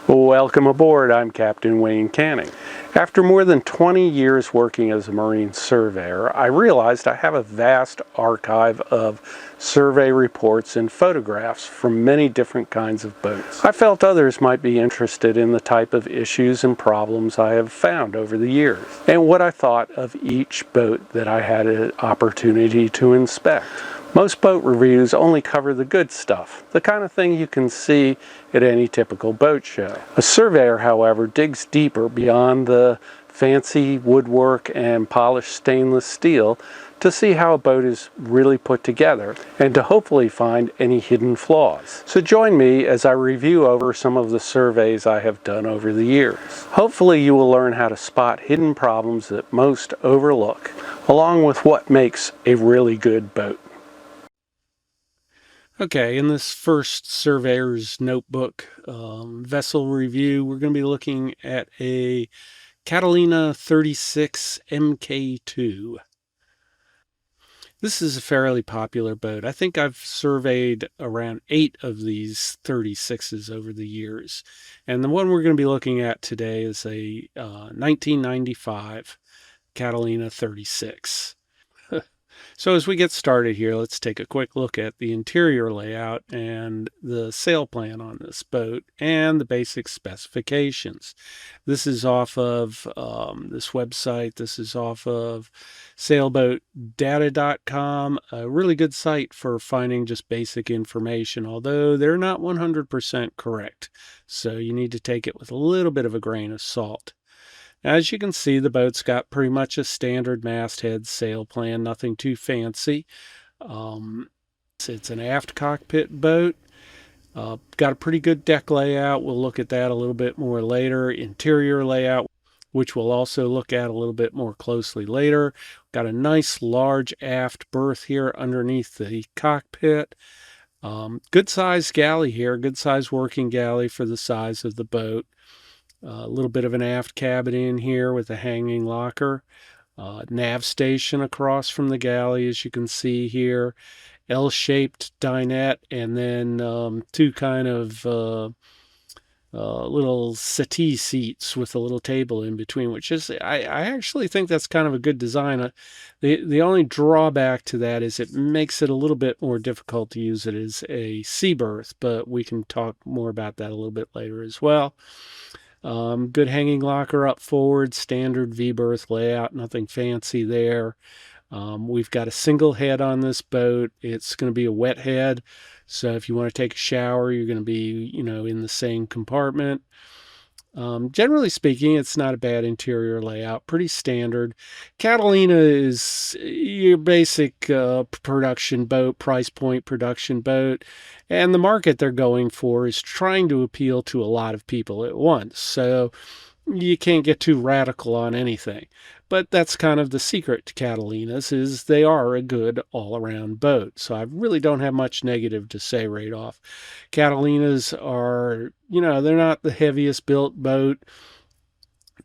Welcome aboard, I'm Captain Wayne Canning. After more than 20 years working as a marine surveyor, I realized I have a vast archive of survey reports and photographs from many different kinds of boats. I felt others might be interested in the type of issues and problems I have found over the years, and what I thought of each boat that I had an opportunity to inspect. Most boat reviews only cover the good stuff, the kind of thing you can see at any typical boat show. A surveyor, however, digs deeper beyond the fancy woodwork and polished stainless steel to see how a boat is really put together and to hopefully find any hidden flaws. So join me as I review over some of the surveys I have done over the years. Hopefully you will learn how to spot hidden problems that most overlook, along with what makes a really good boat. Okay, in this first surveyor's notebook vessel review, we're going to be looking at a Catalina 36 MK2. This is a fairly popular boat. I think I've surveyed around 8 of these 36s over the years. And the one we're going to be looking at today is a 1995 Catalina 36. So as we get started here, let's take a quick look at the interior layout and the sail plan on this boat and the basic specifications. This is off of this website. This is off of sailboatdata.com, a really good site for finding just basic information, although they're not 100% correct. So you need to take it with a little bit of a grain of salt. As you can see, the boat's got pretty much a standard masthead sail plan, nothing too fancy. It's an aft cockpit boat. Got a pretty good deck layout. We'll look at that a little bit more later. Interior layout, which we'll also look at a little bit more closely later. Got a nice large aft berth here underneath the cockpit. Good size galley here, good size working galley for the size of the boat. A little bit of an aft cabin in here with a hanging locker. Nav station across from the galley, as you can see here. L-shaped dinette, and then two kind of little settee seats with a little table in between, which is, I actually think that's kind of a good design. The only drawback to that is it makes it a little bit more difficult to use it as a sea berth, but we can talk more about that a little bit later as well. Good hanging locker up forward, standard V-berth layout, nothing fancy there. We've got a single head on this boat. It's going to be a wet head, so if you want to take a shower, you're going to be, in the same compartment. Generally speaking, it's not a bad interior layout, pretty standard. Catalina is your basic production boat, price point production boat, and the market they're going for is trying to appeal to a lot of people at once. So you can't get too radical on anything. But that's kind of the secret to Catalinas, is they are a good all-around boat. So I really don't have much negative to say right off. Catalinas are, they're not the heaviest built boat.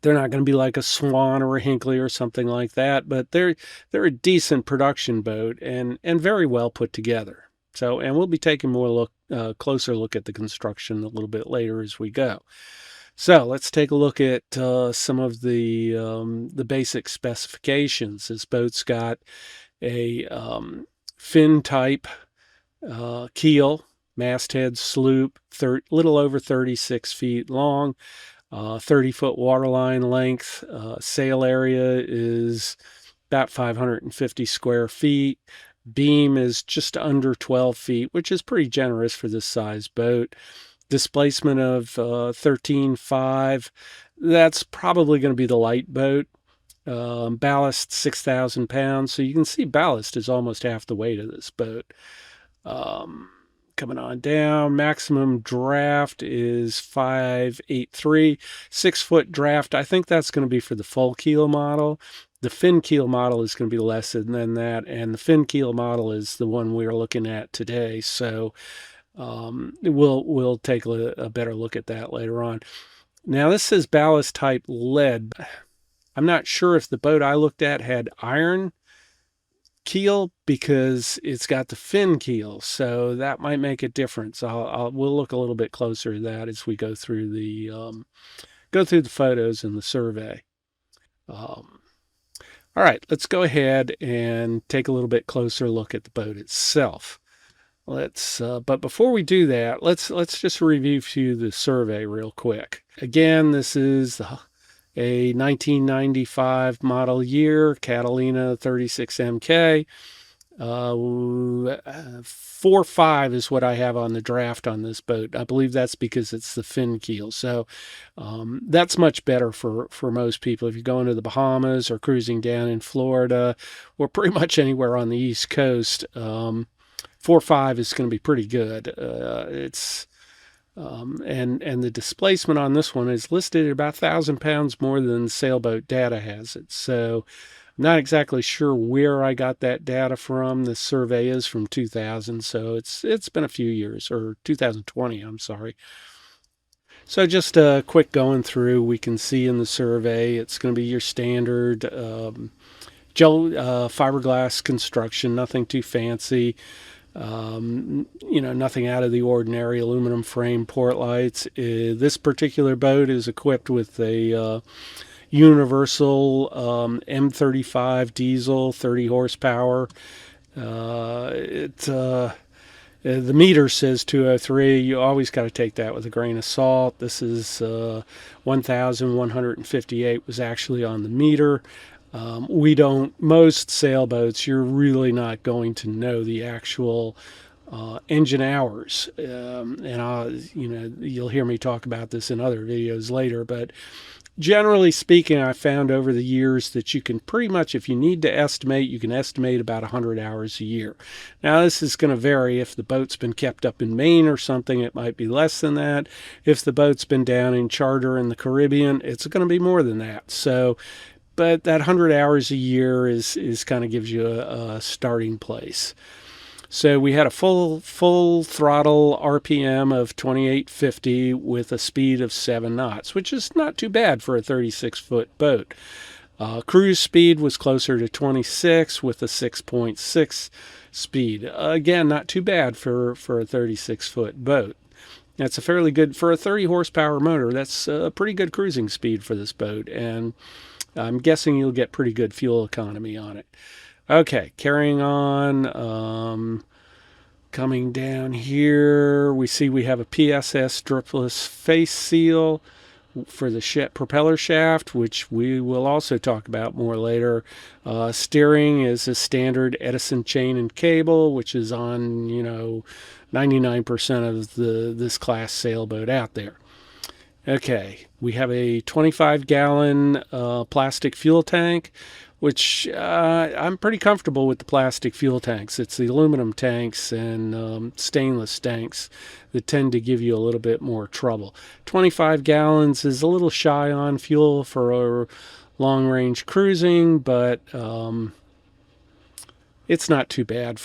They're not going to be like a Swan or a Hinckley or something like that, but they're a decent production boat and very well put together. So, and we'll be taking more closer look at the construction a little bit later as we go. So let's take a look at some of the basic specifications. This boat's got a fin type keel, masthead sloop, little over 36 feet long, 30-foot waterline length. Sail area is about 550 square feet. Beam is just under 12 feet, which is pretty generous for this size boat. Displacement of 13.5. That's probably going to be the light boat. Ballast 6,000 pounds. So you can see ballast is almost half the weight of this boat. Coming on down, maximum draft is 583. 6-foot draft. I think that's going to be for the full keel model. The fin keel model is going to be less than that, and the fin keel model is the one we're looking at today. So we'll take a better look at that later on. Now this says ballast type lead. I'm not sure if the boat I looked at had iron keel because it's got the fin keel, so that might make a difference. We'll look a little bit closer at that as we go through the photos in the survey. Um, all right, let's go ahead and take a little bit closer look at the boat itself. But before we do that, let's just review the survey real quick. Again, this is a 1995 model year Catalina 36MK. 4.5 is what I have on the draft on this boat. I believe that's because it's the fin keel. So that's much better for most people. If you're going to the Bahamas or cruising down in Florida or pretty much anywhere on the East Coast, 4.5 is going to be pretty good. And the displacement on this one is listed at about 1,000 pounds more than Sailboat Data has it. So I'm not exactly sure where I got that data from. The survey is from 2000, so it's been a few years, or 2020, I'm sorry. So just a quick going through, we can see in the survey, it's going to be your standard gel fiberglass construction, nothing too fancy. Nothing out of the ordinary. Aluminum frame port lights. This particular boat is equipped with a universal M35 diesel, 30 horsepower. The meter says 203. You always got to take that with a grain of salt. This is 1,158 was actually on the meter. Most sailboats, you're really not going to know the actual engine hours. You'll hear me talk about this in other videos later, but generally speaking, I found over the years that you can pretty much, if you need to estimate, you can estimate about 100 hours a year. Now, this is going to vary. If the boat's been kept up in Maine or something, it might be less than that. If the boat's been down in charter in the Caribbean, it's going to be more than that. So, but that 100 hours a year is kind of gives you a starting place. So we had a full throttle RPM of 2850 with a speed of 7 knots, which is not too bad for a 36-foot boat. Cruise speed was closer to 26 with a 6.6 speed. Again, not too bad for a 36-foot boat. That's a fairly good, for a 30 horsepower motor, that's a pretty good cruising speed for this boat. And I'm guessing you'll get pretty good fuel economy on it. Okay, carrying on. Coming down here, we see we have a PSS dripless face seal for the propeller shaft, which we will also talk about more later. Steering is a standard Edison chain and cable, which is on 99% of this class sailboat out there. Okay, we have a 25-gallon plastic fuel tank, which I'm pretty comfortable with the plastic fuel tanks. It's the aluminum tanks and stainless tanks that tend to give you a little bit more trouble. 25 gallons is a little shy on fuel for long-range cruising, but it's not too bad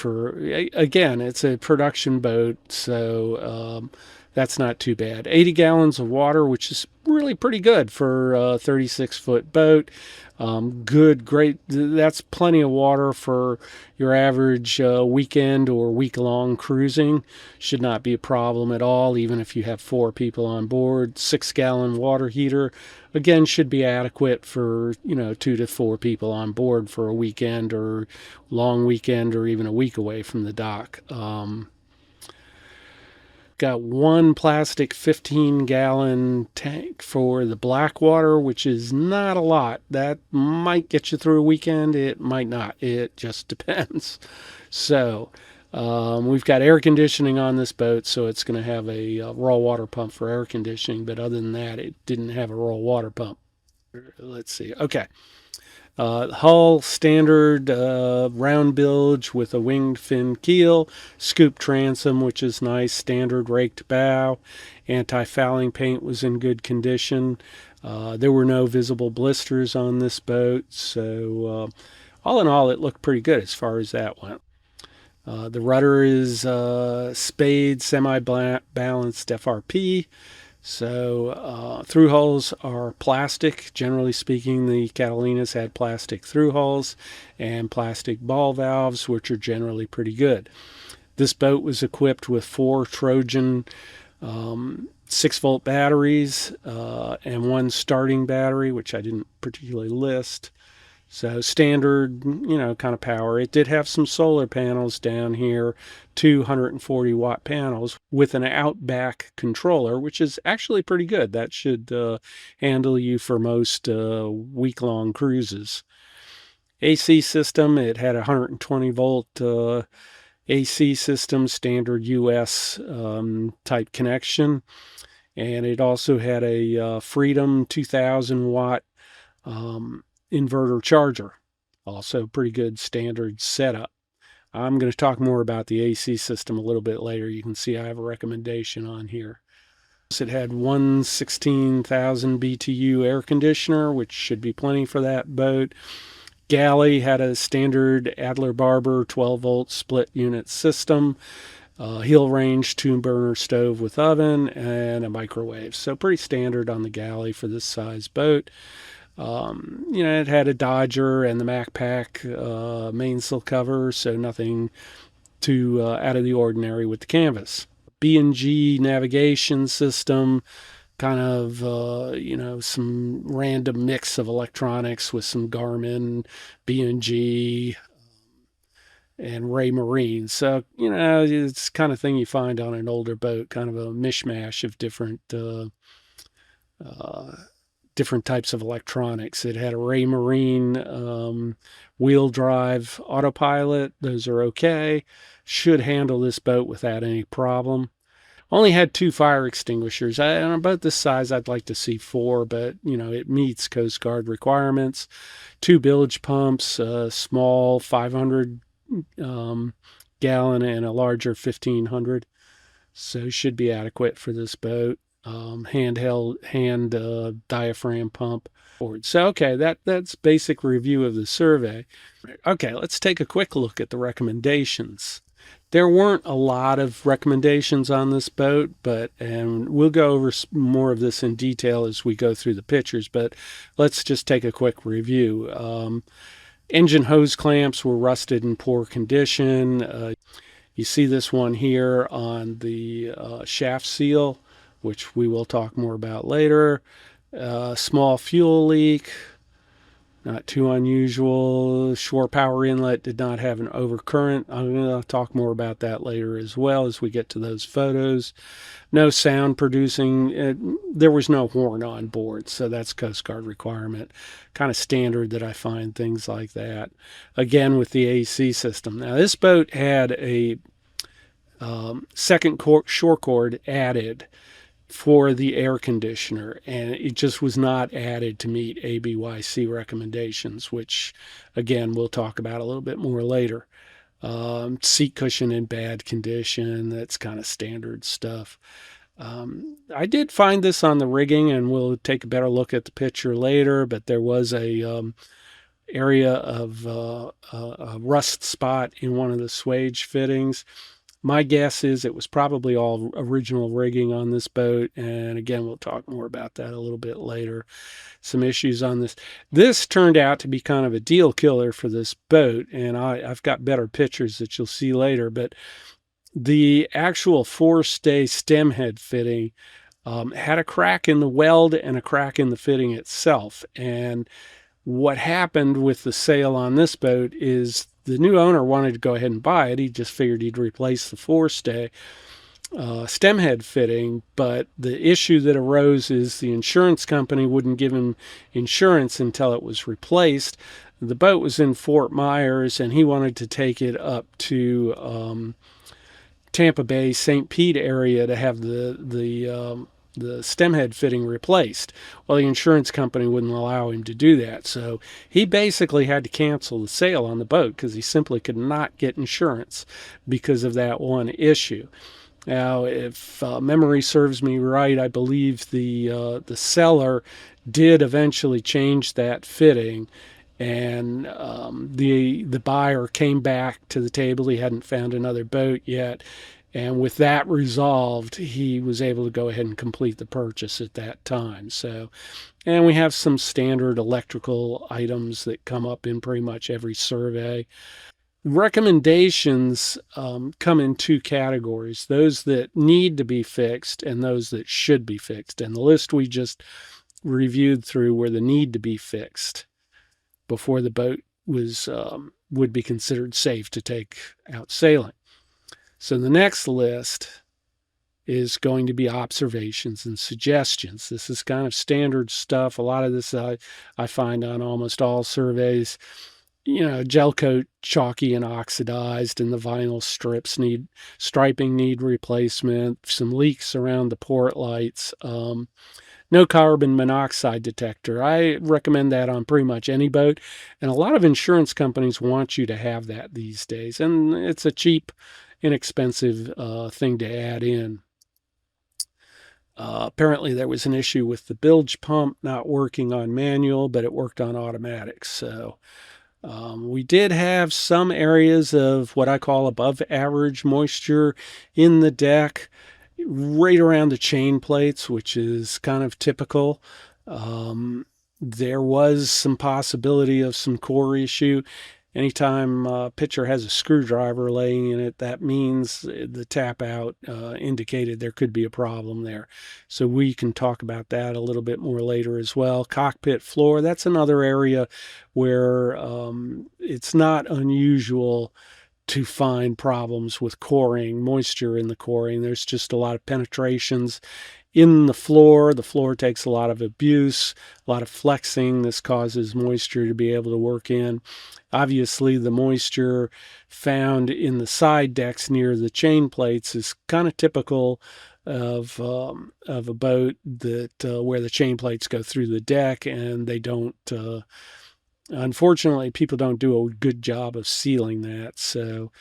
again, it's a production boat, so that's not too bad. 80 gallons of water, which is really pretty good for a 36-foot boat. Great. That's plenty of water for your average weekend or week-long cruising. Should not be a problem at all, even if you have 4 people on board. 6-gallon water heater, again, should be adequate for 2 to 4 people on board for a weekend or long weekend or even a week away from the dock. Got one plastic 15-gallon tank for the Blackwater, which is not a lot. That might get you through a weekend. It might not. It just depends. So we've got air conditioning on this boat, so it's going to have a raw water pump for air conditioning. But other than that, it didn't have a raw water pump. Let's see. Okay. Hull standard round bilge with a winged fin keel, scoop transom, which is nice, standard raked bow. Anti-fouling paint was in good condition. There were no visible blisters on this boat, so all in all, it looked pretty good as far as that went. The rudder is spade semi-balanced FRP. So through hulls are plastic. Generally speaking, the Catalinas had plastic through hulls and plastic ball valves, which are generally pretty good. This boat was equipped with 4 Trojan 6-volt batteries and 1 starting battery, which I didn't particularly list. So standard, kind of power. It did have some solar panels down here, 240-watt panels with an outback controller, which is actually pretty good. That should handle you for most week-long cruises. AC system, it had a 120-volt AC system, standard US type connection. And it also had a Freedom 2000-watt inverter charger. Also pretty good standard setup. I'm going to talk more about the AC system a little bit later. You can see I have a recommendation on here. It had 116,000 BTU air conditioner, which should be plenty for that boat. Galley had a standard Adler-Barber 12-volt split unit system. Heel range 2-burner stove with oven and a microwave. So pretty standard on the galley for this size boat. It had a Dodger and the MacPack mainsail cover, so nothing too out of the ordinary with the canvas. B&G navigation system, kind of, some random mix of electronics with some Garmin, B&G, and Ray Marine. So, it's the kind of thing you find on an older boat, kind of a mishmash of different types of electronics. It had a Ray Marine wheel drive autopilot. Those are okay. Should handle this boat without any problem. Only had 2 fire extinguishers. On a boat this size, I'd like to see 4, but it meets Coast Guard requirements. 2 bilge pumps, a small 500 gallon and a larger 1500. So should be adequate for this boat. Hand diaphragm pump. So okay, that's basic review of the survey. Okay, let's take a quick look at the recommendations. There weren't a lot of recommendations on this boat, and we'll go over more of this in detail as we go through the pictures, but let's just take a quick review. Engine hose clamps were rusted in poor condition. You see this one here on the shaft seal, which we will talk more about later. Small fuel leak, not too unusual. Shore power inlet did not have an overcurrent. I'm going to talk more about that later as well as we get to those photos. No sound producing. There was no horn on board, so that's Coast Guard requirement. Kind of standard that I find things like that. Again, with the AC system. Now, this boat had a second shore cord added for the air conditioner, and it just was not added to meet ABYC recommendations, which again we'll talk about a little bit more later. Seat cushion in bad condition, that's kind of standard stuff. I did find this on the rigging, and we'll take a better look at the picture later, but there was a area of a rust spot in one of the swage fittings. My guess is it was probably all original rigging on this boat, and again, we'll talk more about that a little bit later. Some issues on this. This turned out to be kind of a deal killer for this boat, and I've got better pictures that you'll see later, but the actual forestay stem head fitting had a crack in the weld and a crack in the fitting itself, and what happened with the sale on this boat is the new owner wanted to go ahead and buy it. He just figured he'd replace the forestay stem head fitting, but the issue that arose is the insurance company wouldn't give him insurance until it was replaced. The boat was in Fort Myers, and he wanted to take it up to Tampa Bay, St. Pete area to have the stem head fitting replaced. Well, the insurance company wouldn't allow him to do that, so he basically had to cancel the sale on the boat because he simply could not get insurance because of that one issue. Now, if memory serves me right, I believe the seller did eventually change that fitting, and the buyer came back to the table. He hadn't found another boat yet, And with that resolved, he was able to go ahead and complete the purchase at that time. So, and we have some standard electrical items that come up in pretty much every survey. Recommendations come in two categories: those that need to be fixed and those that should be fixed. And the list we just reviewed through were the need to be fixed before the boat was would be considered safe to take out sailing. So the next list is going to be observations and suggestions. This is kind of standard stuff. A lot of this I find on almost all surveys. Gel coat chalky and oxidized, and the vinyl strips need striping, need replacement. Some leaks around the port lights. No carbon monoxide detector. I recommend that on pretty much any boat, and a lot of insurance companies want you to have that these days, and it's a cheap, inexpensive thing to add in. Apparently there was an issue with the bilge pump not working on manual, but it worked on automatic. So we did have some areas of what I call above average moisture in the deck, right around the chain plates, which is kind of typical. There was some possibility of some core issue. Anytime a pitcher has a screwdriver laying in it, that means the tap out indicated there could be a problem there. So we can talk about that a little bit more later as well. Cockpit floor, that's another area where it's not unusual to find problems with coring, moisture in the coring. There's just a lot of penetrations in the floor. The floor takes a lot of abuse, a lot of flexing. This causes moisture to be able to work in. Obviously, the moisture found in the side decks near the chain plates is kind of typical of a boat that where the chain plates go through the deck, and they don't. Unfortunately, people don't do a good job of sealing that. So,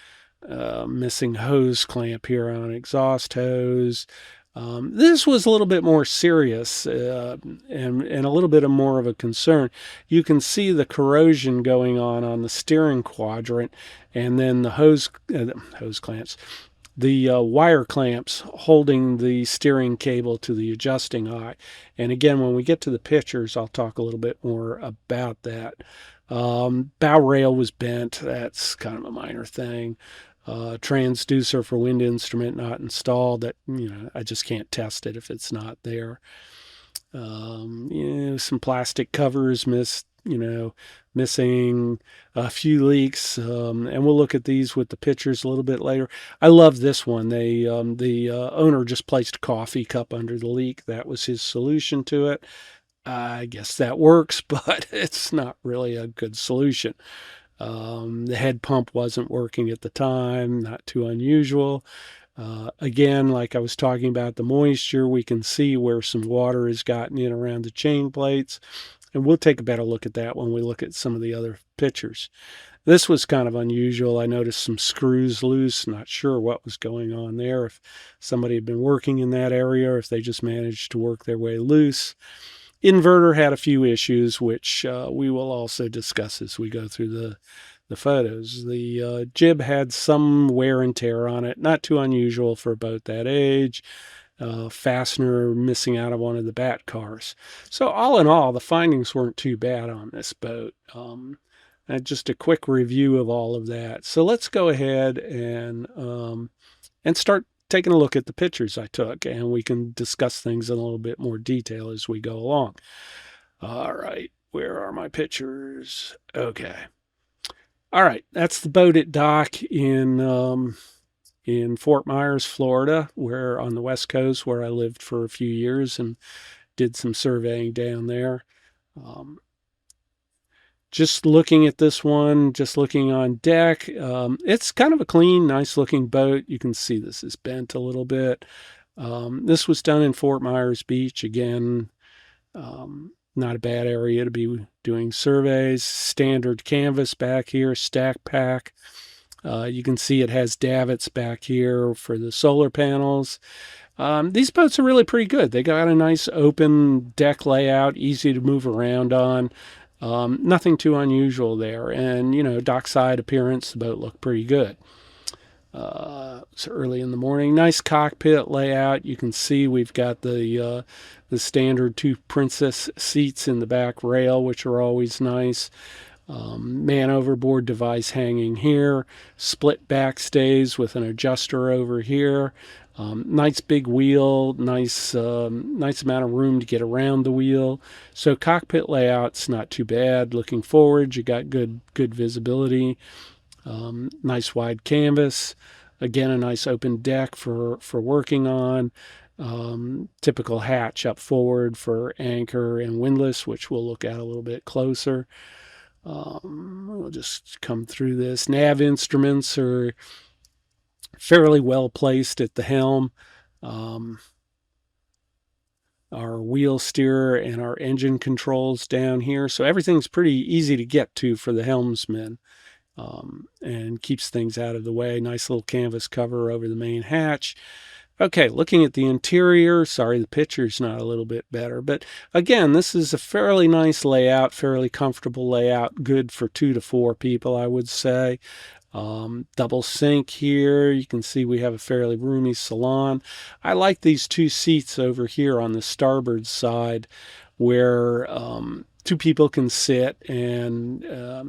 missing hose clamp here on exhaust hose. This was a little bit more serious and a little bit more of a concern. You can see the corrosion going on the steering quadrant, and then the hose clamps, the wire clamps holding the steering cable to the adjusting eye. And again, when we get to the pictures, I'll talk a little bit more about that. Bow rail was bent. That's kind of a minor thing. Transducer for wind instrument not installed. That, I just can't test it if it's not there. Some plastic covers missing, a few leaks, and we'll look at these with the pictures a little bit later. I love this one. The owner just placed a coffee cup under the leak. That was his solution to it. I guess that works, but it's not really a good solution. The head pump wasn't working at the time, not too unusual. Again, like I was talking about the moisture, we can see where some water has gotten in around the chain plates, and we'll take a better look at that when we look at some of the other pictures. This was kind of unusual. I noticed some screws loose, not sure what was going on there, if somebody had been working in that area or if they just managed to work their way loose. Inverter had a few issues, which we will also discuss as we go through the photos. The jib had some wear and tear on it, not too unusual for a boat that age. Fastener missing out of one of the bat cars. So all in all, the findings weren't too bad on this boat. Just a quick review of all of that. So let's go ahead and start taking a look at the pictures I took, and we can discuss things in a little bit more detail as we go along. All right, where are my pictures? Okay. All right, that's the boat at dock in Fort Myers, Florida, where on the West Coast, where I lived for a few years and did some surveying down there. Just looking at this one, just looking on deck, it's kind of a clean, nice looking boat. You can see this is bent a little bit. This was done in Fort Myers Beach. Again, not a bad area to be doing surveys. Standard canvas back here, stack pack. You can see it has davits back here for the solar panels. These boats are really pretty good. They got a nice open deck layout, easy to move around on. Nothing too unusual there. And, dockside appearance, the boat looked pretty good. It's early in the morning. Nice cockpit layout. You can see we've got the standard two princess seats in the back rail, which are always nice. Man overboard device hanging here. Split backstays with an adjuster over here. Nice big wheel. Nice amount of room to get around the wheel. So cockpit layout's not too bad. Looking forward, you got good visibility. Nice wide canvas. Again, a nice open deck for working on. Typical hatch up forward for anchor and windlass, which we'll look at a little bit closer. We'll just come through this. Nav instruments are fairly well placed at the helm. Our wheel steerer and our engine controls down here. So everything's pretty easy to get to for the helmsman. And keeps things out of the way. Nice little canvas cover over the main hatch. Okay, looking at the interior, sorry the picture's not a little bit better, but again, this is a fairly nice layout, fairly comfortable layout, good for 2 to 4 people, I would say. Double sink here. You can see we have a fairly roomy salon. I like these 2 seats over here on the starboard side where 2 people can sit and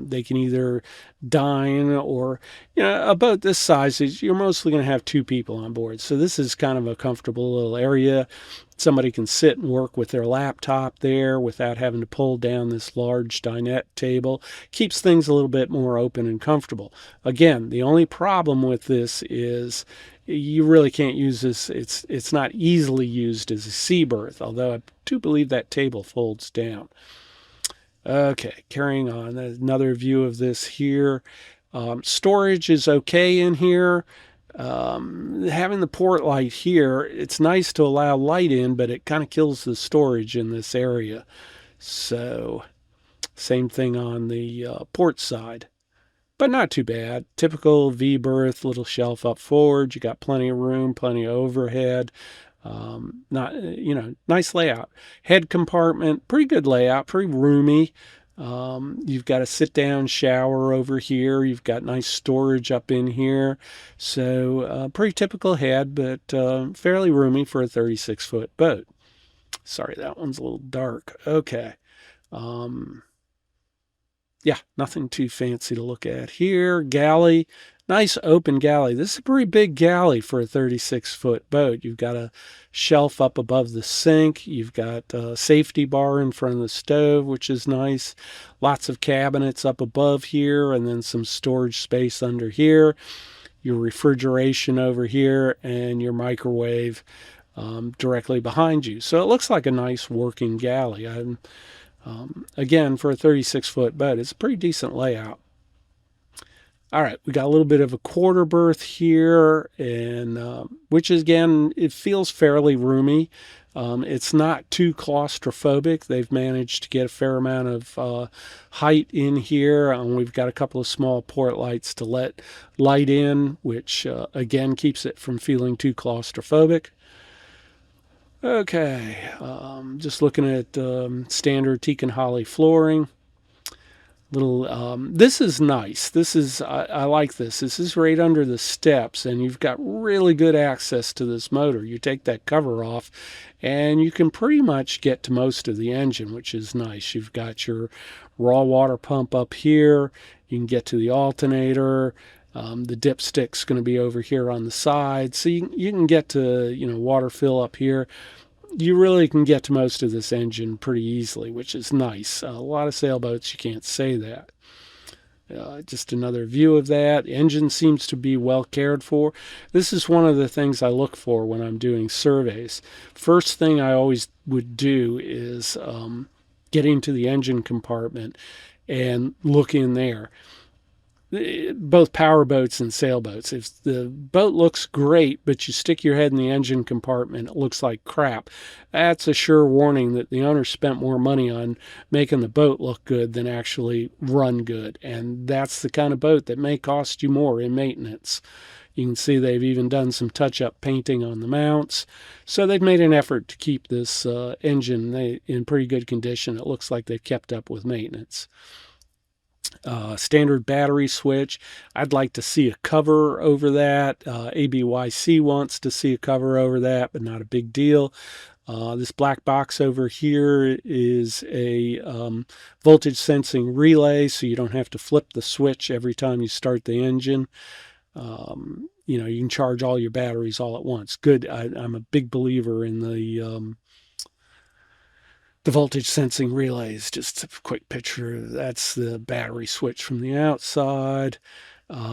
they can either dine or, a boat this size is you're mostly going to have 2 people on board. So this is kind of a comfortable little area. Somebody can sit and work with their laptop there without having to pull down this large dinette table. Keeps things a little bit more open and comfortable. Again, the only problem with this is you really can't use this. It's not easily used as a sea berth, although I do believe that table folds down. Okay, carrying on. There's another view of this here. Storage is okay in here. Having the port light here, it's nice to allow light in, but it kind of kills the storage in this area. So, same thing on the port side. But not too bad. Typical V berth, little shelf up forward. You got plenty of room, plenty of overhead. Nice layout. Head compartment, pretty good layout, pretty roomy. You've got a sit-down shower over here. You've got nice storage up in here. So pretty typical head, but fairly roomy for a 36-foot boat. Sorry, that one's a little dark. Okay. Yeah, nothing too fancy to look at here. Galley. Nice open galley. This is a pretty big galley for a 36-foot boat. You've got a shelf up above the sink. You've got a safety bar in front of the stove, which is nice. Lots of cabinets up above here, and then some storage space under here. Your refrigeration over here, and your microwave directly behind you. So it looks like a nice working galley. Again, for a 36-foot boat, it's a pretty decent layout. All right, we got a little bit of a quarter berth here, and which is, again, it feels fairly roomy. It's not too claustrophobic. They've managed to get a fair amount of height in here. We've got a couple of small port lights to let light in, which again keeps it from feeling too claustrophobic. Okay, just looking at standard teak and holly flooring. This is nice. I like this. This is right under the steps, and you've got really good access to this motor. You take that cover off, and you can pretty much get to most of the engine, which is nice. You've got your raw water pump up here. You can get to the alternator. The dipstick's going to be over here on the side, so you can get to water fill up here. You really can get to most of this engine pretty easily, which is nice. A lot of sailboats, you can't say that. Just another view of that. The engine seems to be well cared for. This is one of the things I look for when I'm doing surveys. First thing I always would do is get into the engine compartment and look in there. Both power boats and sailboats. If the boat looks great, but you stick your head in the engine compartment, it looks like crap. That's a sure warning that the owner spent more money on making the boat look good than actually run good. And that's the kind of boat that may cost you more in maintenance. You can see they've even done some touch-up painting on the mounts. So they've made an effort to keep this engine in pretty good condition. It looks like they've kept up with maintenance. Standard battery switch. I'd like to see a cover over that. ABYC wants to see a cover over that, but not a big deal. This black box over here is a voltage sensing relay, so you don't have to flip the switch every time you start the engine. You know, you can charge all your batteries all at once. Good. I'm a big believer in the voltage sensing relays. Just a quick picture. That's the battery switch from the outside.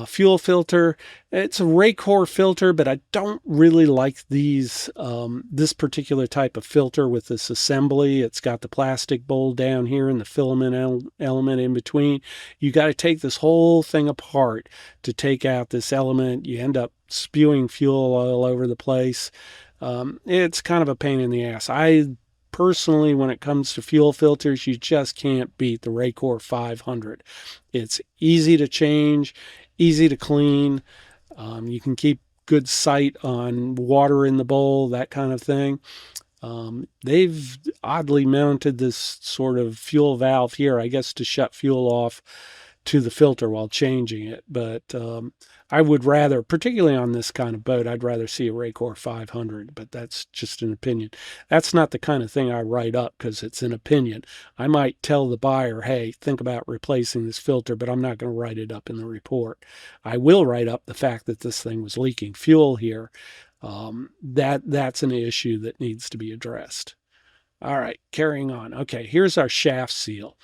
Fuel filter. It's a Raycor filter, but I don't really like this particular type of filter with this assembly. It's got the plastic bowl down here and the filament element in between. You got to take this whole thing apart to take out this element. You end up spewing fuel all over the place. It's kind of a pain in the ass. I personally, when it comes to fuel filters, you just can't beat the Raycor 500. It's easy to change, easy to clean. You can keep good sight on water in the bowl, that kind of thing. They've oddly mounted this sort of fuel valve here, I guess, to shut fuel off to the filter while changing it. But I would rather, particularly on this kind of boat, I'd rather see a Raycor 500, but that's just an opinion. That's not the kind of thing I write up because it's an opinion. I might tell the buyer, hey, think about replacing this filter, but I'm not going to write it up in the report. I will write up the fact that this thing was leaking fuel here. That's an issue that needs to be addressed. All right, carrying on. Okay, here's our shaft seal.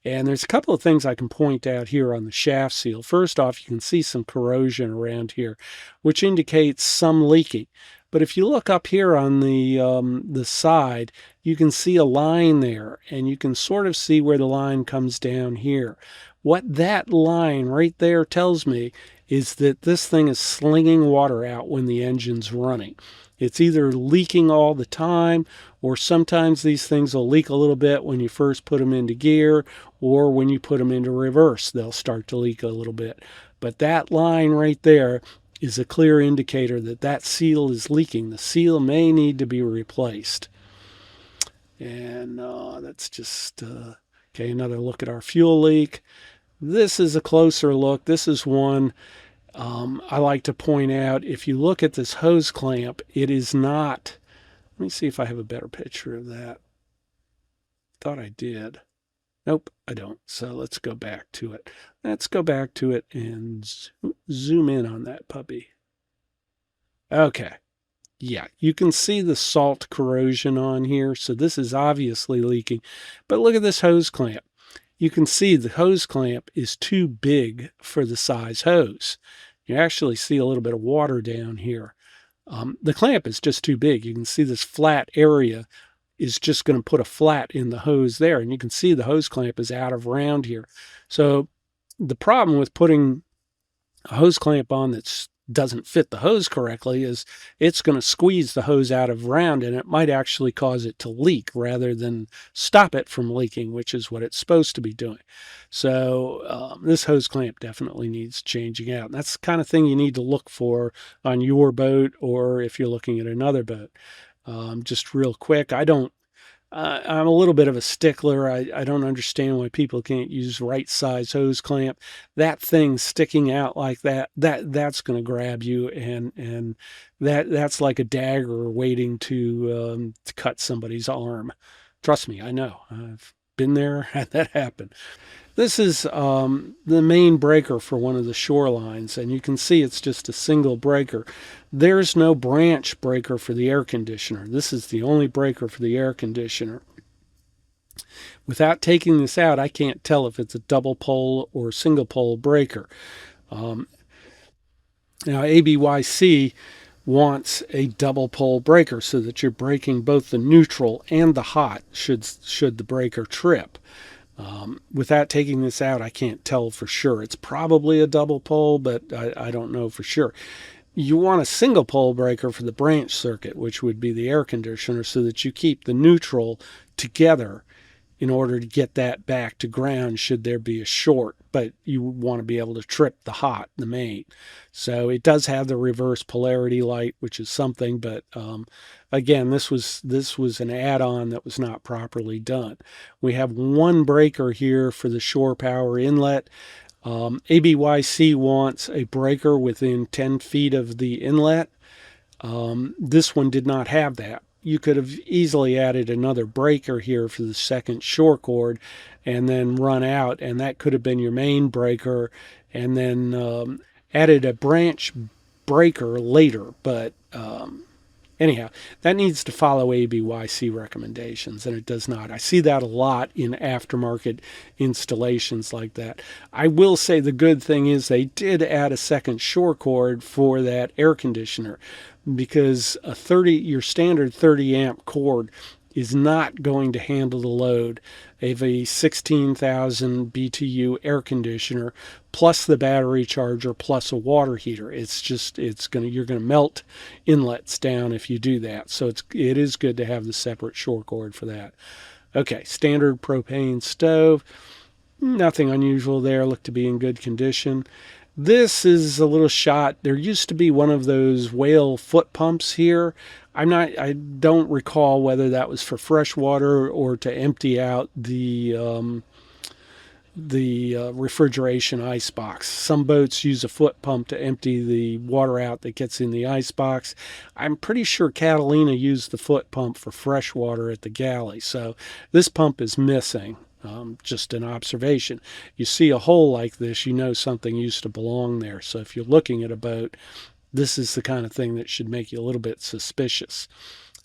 And there's a couple of things I can point out here on the shaft seal. First off, you can see some corrosion around here, which indicates some leaking. But if you look up here on the side, you can see a line there, and you can sort of see where the line comes down here. What that line right there tells me is that this thing is slinging water out when the engine's running. It's either leaking all the time, or sometimes these things will leak a little bit when you first put them into gear, or when you put them into reverse, they'll start to leak a little bit. But that line right there is a clear indicator that that seal is leaking. The seal may need to be replaced. And that's just, okay, another look at our fuel leak. This is a closer look. This is one I like to point out. If you look at this hose clamp, it is not, let me see if I have a better picture of that. Thought I did. Nope, I don't. So let's go back to it. Let's go back to it and zoom in on that puppy. Okay. Yeah, you can see the salt corrosion on here. So this is obviously leaking. But look at this hose clamp. You can see the hose clamp is too big for the size hose. You actually see a little bit of water down here. The clamp is just too big. You can see this flat area is just going to put a flat in the hose there. And you can see the hose clamp is out of round here. So the problem with putting a hose clamp on that doesn't fit the hose correctly is it's going to squeeze the hose out of round, and it might actually cause it to leak rather than stop it from leaking, which is what it's supposed to be doing. So this hose clamp definitely needs changing out. And that's the kind of thing you need to look for on your boat, or if you're looking at another boat. Just real quick, I'm a little bit of a stickler. I don't understand why people can't use right size hose clamp. That thing sticking out like that's going to grab you, and that's like a dagger waiting to cut somebody's arm. Trust me, I know. I've been there, had that happen. This is the main breaker for one of the shorelines, and you can see it's just a single breaker. There's no branch breaker for the air conditioner. This is the only breaker for the air conditioner. Without taking this out, I can't tell if it's a double pole or single pole breaker. Now, ABYC wants a double pole breaker so that you're breaking both the neutral and the hot should the breaker trip. Without taking this out, I can't tell for sure. It's probably a double pole, but I don't know for sure. You want a single pole breaker for the branch circuit, which would be the air conditioner, so that you keep the neutral together in order to get that back to ground should there be a short, but you want to be able to trip the hot, the main. So it does have the reverse polarity light, which is something, but again, this was an add-on that was not properly done. We have one breaker here for the shore power inlet. ABYC wants a breaker within 10 feet of the inlet. This one did not have that. You could have easily added another breaker here for the second shore cord and then run out, and that could have been your main breaker, and then added a branch breaker later. But anyhow, that needs to follow ABYC recommendations, and it does not. I see that a lot in aftermarket installations like that. I will say the good thing is they did add a second shore cord for that air conditioner, because your standard 30 amp cord is not going to handle the load of a 16,000 BTU air conditioner plus the battery charger plus a water heater. You're going to melt inlets down if you do that. So it is good to have the separate shore cord for that. Okay, standard propane stove. Nothing unusual there, looked to be in good condition. This is a little shot. There used to be one of those whale foot pumps here. I don't recall whether that was for fresh water or to empty out the refrigeration ice box. Some boats use a foot pump to empty the water out that gets in the ice box. I'm pretty sure Catalina used the foot pump for fresh water at the galley. So this pump is missing. Just an observation. You see a hole like this, you know something used to belong there. So if you're looking at a boat, this is the kind of thing that should make you a little bit suspicious.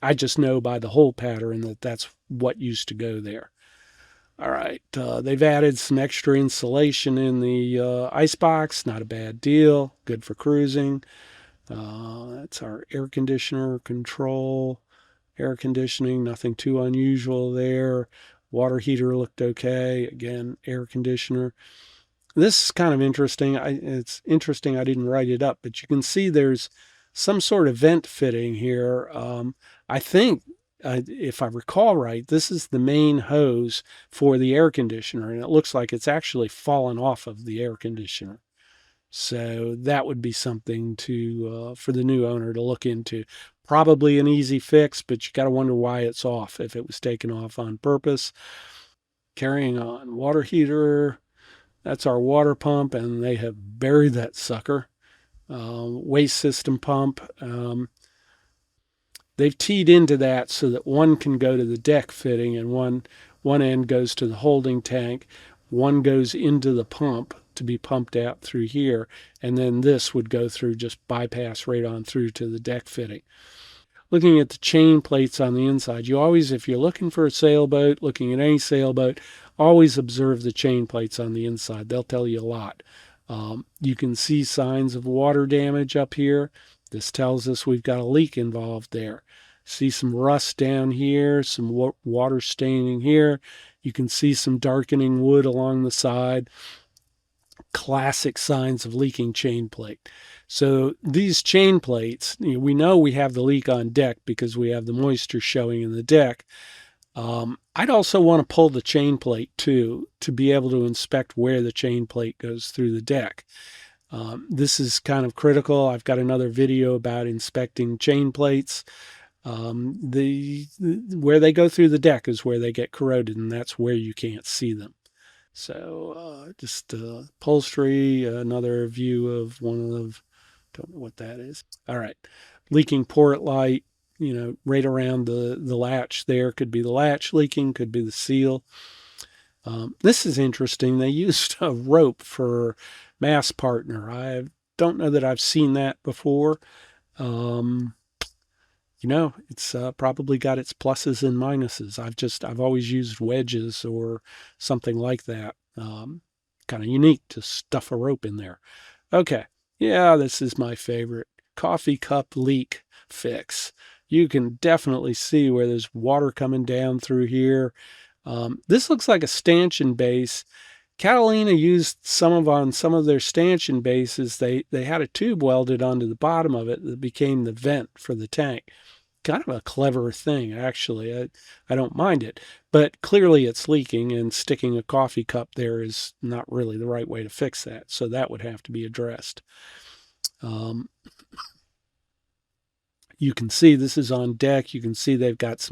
I just know by the hole pattern that that's what used to go there. All right, they've added some extra insulation in the ice box. Not a bad deal. Good for cruising. That's our air conditioner control. Air conditioning, nothing too unusual there. Water heater looked okay. Again, air conditioner. This is kind of interesting. It's interesting I didn't write it up, but you can see there's some sort of vent fitting here. I think, if I recall right, this is the main hose for the air conditioner, and it looks like it's actually fallen off of the air conditioner. So that would be something for the new owner to look into. Probably an easy fix, but you got to wonder why it's off, if it was taken off on purpose. Carrying on, water heater. That's our water pump, and they have buried that sucker. Waste system pump. They've teed into that so that one can go to the deck fitting, and one end goes to the holding tank. One goes into the pump to be pumped out through here, and then this would go through, just bypass right on through to the deck fitting. Looking at the chain plates on the inside, you always, if you're looking for a sailboat, looking at any sailboat, always observe the chain plates on the inside. They'll tell you a lot. You can see signs of water damage up here. This tells us we've got a leak involved there. See some rust down here, some water staining here. You can see some darkening wood along the side. Classic signs of leaking chain plate. So these chain plates, we know we have the leak on deck because we have the moisture showing in the deck. I'd also want to pull the chain plate too, to be able to inspect where the chain plate goes through the deck. This is kind of critical. I've got another video about inspecting chain plates. Where they go through the deck is where they get corroded, and that's where you can't see them. So just upholstery, another view of one of, don't know what that is. All right, leaking port light, right around the latch there. Could be the latch leaking, could be the seal. This is interesting. They used a rope for mass partner. I don't know that I've seen that before. It's probably got its pluses and minuses. I've always used wedges or something like that. Kind of unique to stuff a rope in there. Okay, yeah, this is my favorite. Coffee cup leak fix. You can definitely see where there's water coming down through here. This looks like a stanchion base. Catalina used on some of their stanchion bases. They had a tube welded onto the bottom of it that became the vent for the tank. kind of a clever thing, actually. I don't mind it, but clearly it's leaking, and sticking a coffee cup there is not really the right way to fix that. So that would have to be addressed. Um, you can see this is on deck. You can see they've got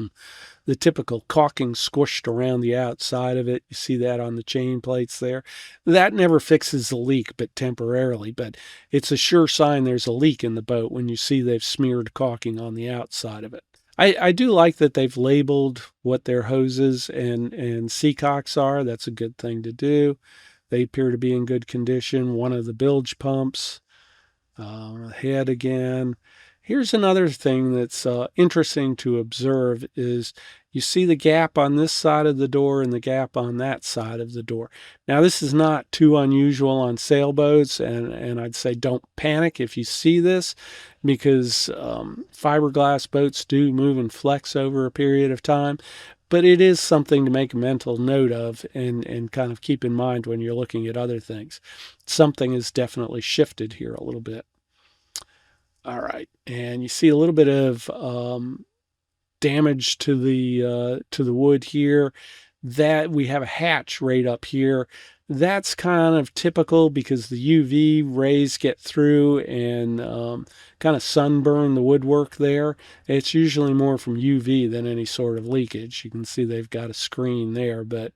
the typical caulking squished around the outside of it. You see that on the chain plates there. That never fixes the leak, but temporarily. But it's a sure sign there's a leak in the boat when you see they've smeared caulking on the outside of it. I do like that they've labeled what their hoses and seacocks are. That's a good thing to do. They appear to be in good condition. One of the bilge pumps, head again. Here's another thing that's interesting to observe is you see the gap on this side of the door and the gap on that side of the door. Now, this is not too unusual on sailboats, and I'd say don't panic if you see this, because fiberglass boats do move and flex over a period of time. But it is something to make a mental note of and kind of keep in mind when you're looking at other things. Something has definitely shifted here a little bit. All right, and you see a little bit of damage to the wood here. That we have a hatch right up here. That's kind of typical because the UV rays get through and kind of sunburn the woodwork there. It's usually more from UV than any sort of leakage. You can see they've got a screen there, but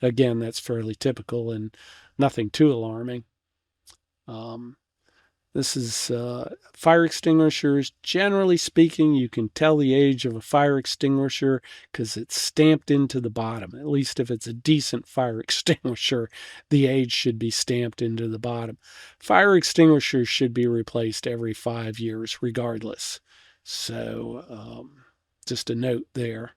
again, that's fairly typical and nothing too alarming. This is fire extinguishers. Generally speaking, you can tell the age of a fire extinguisher because it's stamped into the bottom. At least if it's a decent fire extinguisher, the age should be stamped into the bottom. Fire extinguishers should be replaced every 5 years regardless. So just a note there.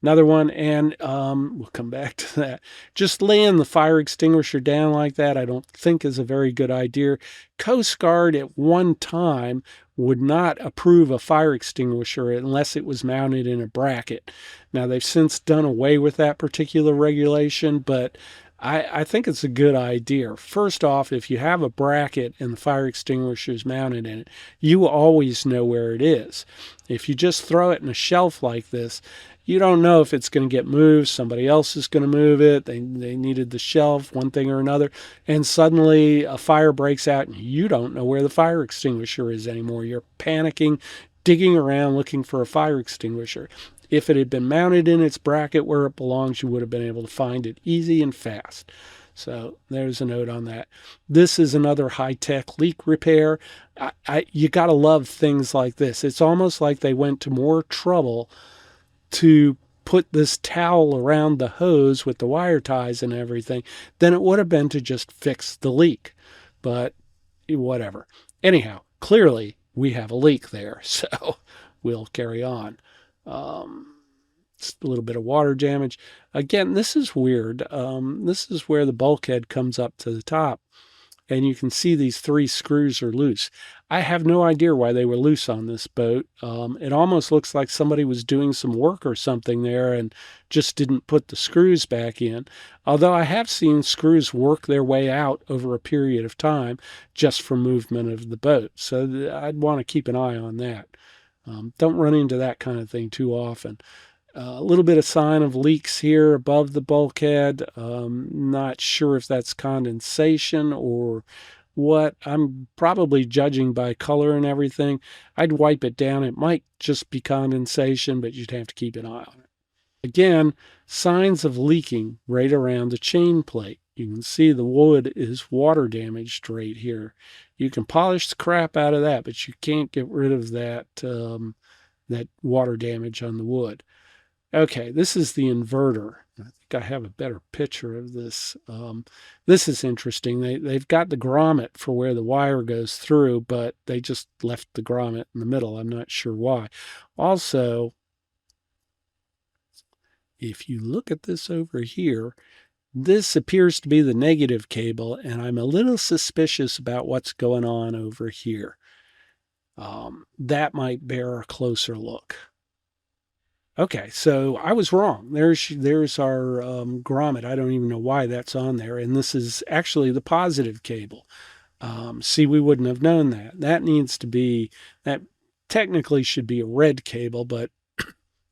Another one, and we'll come back to that. Just laying the fire extinguisher down like that, I don't think is a very good idea. Coast Guard at one time would not approve a fire extinguisher unless it was mounted in a bracket. Now, they've since done away with that particular regulation, but I think it's a good idea. First off, if you have a bracket and the fire extinguisher is mounted in it, you always know where it is. If you just throw it in a shelf like this, you don't know if it's going to get moved. Somebody else is going to move it. They needed the shelf, one thing or another. And suddenly a fire breaks out and you don't know where the fire extinguisher is anymore. You're panicking, digging around looking for a fire extinguisher. If it had been mounted in its bracket where it belongs, you would have been able to find it easy and fast. So there's a note on that. This is another high-tech leak repair. You got to love things like this. It's almost like they went to more trouble to put this towel around the hose with the wire ties and everything than it would have been to just fix the leak. But whatever. Anyhow, clearly we have a leak there, so we'll carry on. A little bit of water damage. Again, this is weird. This is where the bulkhead comes up to the top, and you can see these 3 screws are loose. I have no idea why they were loose on this boat. It almost looks like somebody was doing some work or something there and just didn't put the screws back in. Although I have seen screws work their way out over a period of time just from movement of the boat. So I'd want to keep an eye on that. Don't run into that kind of thing too often. A little bit of sign of leaks here above the bulkhead. Not sure if that's condensation or what. I'm probably judging by color and everything. I'd wipe it down. It might just be condensation, but you'd have to keep an eye on it. Again, signs of leaking right around the chain plate. You can see the wood is water damaged right here. You can polish the crap out of that, but you can't get rid of that water damage on the wood. Okay, this is the inverter. I think I have a better picture of this. This is interesting. They've got the grommet for where the wire goes through, but they just left the grommet in the middle. I'm not sure why. Also, if you look at this over here, this appears to be the negative cable, and I'm a little suspicious about what's going on over here. That might bear a closer look. Okay, so I was wrong. There's our grommet. I don't even know why that's on there. And this is actually the positive cable. See, we wouldn't have known that. That needs to be, that technically should be a red cable, but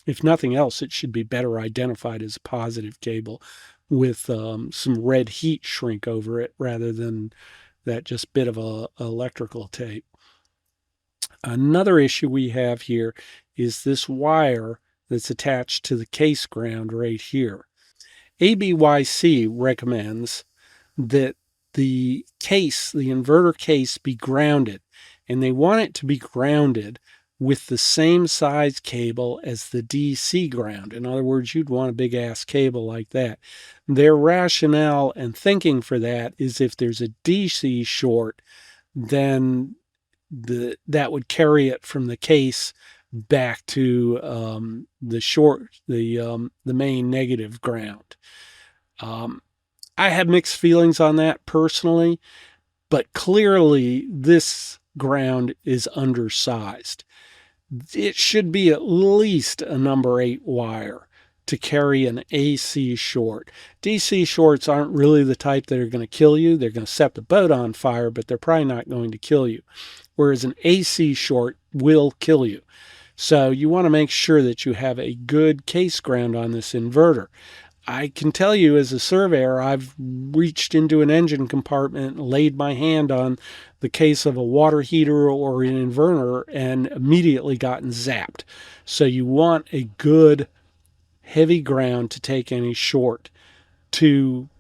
if nothing else, it should be better identified as a positive cable with some red heat shrink over it rather than that just bit of electrical tape. Another issue we have here is this wire that's attached to the case ground right here. ABYC recommends that the case, the inverter case, be grounded, and they want it to be grounded with the same size cable as the DC ground. In other words, you'd want a big ass cable like that. Their rationale and thinking for that is if there's a DC short, then that would carry it from the case back to the main negative ground. I have mixed feelings on that personally, but clearly this ground is undersized. It should be at least a number 8 wire to carry an AC short. DC shorts aren't really the type that are going to kill you. They're going to set the boat on fire, but they're probably not going to kill you. Whereas an AC short will kill you. So you want to make sure that you have a good case ground on this inverter. I can tell you as a surveyor, I've reached into an engine compartment, laid my hand on the case of a water heater or an inverter, and immediately gotten zapped. So you want a good heavy ground to take any short